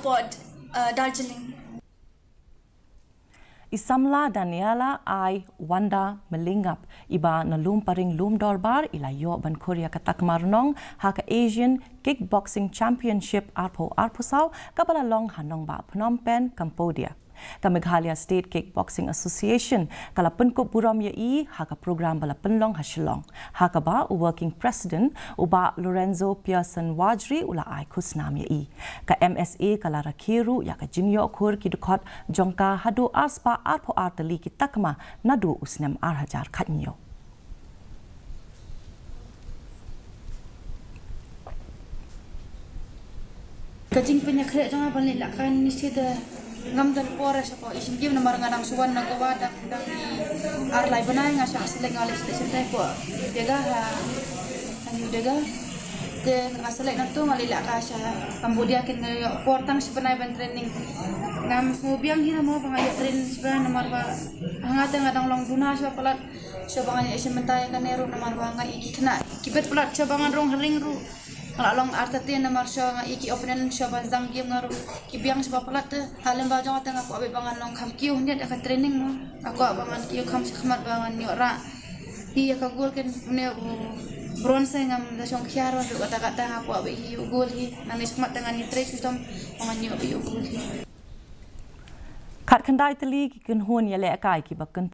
support Darjeeling. Isamla Daniella I Wanda Mylliemngap iba na lum paring lum dorbar ilayo ban Korea ka Takma Rnong haka Asian Kickboxing Championship arpo arpusaw kabala long Hanong ba Phnom Penh, Cambodia. Ka Meghalaya State Kickboxing Association kala penkup buram yai haka program bala penlong hasilong haka ba working president uba Lorenzo Pearson Wajri ula ai khusnam yai ka MSA kala rakhiru ya ka jingyo Khur ki dukot jongka hadu arspa arpo artali ki Takma nadu usnem arhajar khatnyo Kajing penyakit jangan balik lakan ni sida ngam dan pores apa isim game nomor ngadang suwan nagawa dak dang arlai benai ngasa selek ngalis selek ko dega ha anju dega ke ngaselek natu ngalila ka sha Cambodia ken portang sebenai ban training ngam subiang hina mo bangaya train sebenai nomor ba hangata ngadang long duna sha pelat sebanganya isim mentai kan eru nomor ba ngai kena kibet pelat sebangan rong hering ru Along artati na marsha nga iki openen sha banzang game ngaru kibiang sa papalat halem ba jong tanga ko abangan long kham kiu hindi ka training mo ako abangan kiu kham khmat bangan yo ra hi ka gol ken ne bronze ngam da song khiaro do kata kata ako abi hi gol hi nang khmat dengan ni trace system bangan yo gol hi khat khandai tali ki kun hon ya le kai ki bakan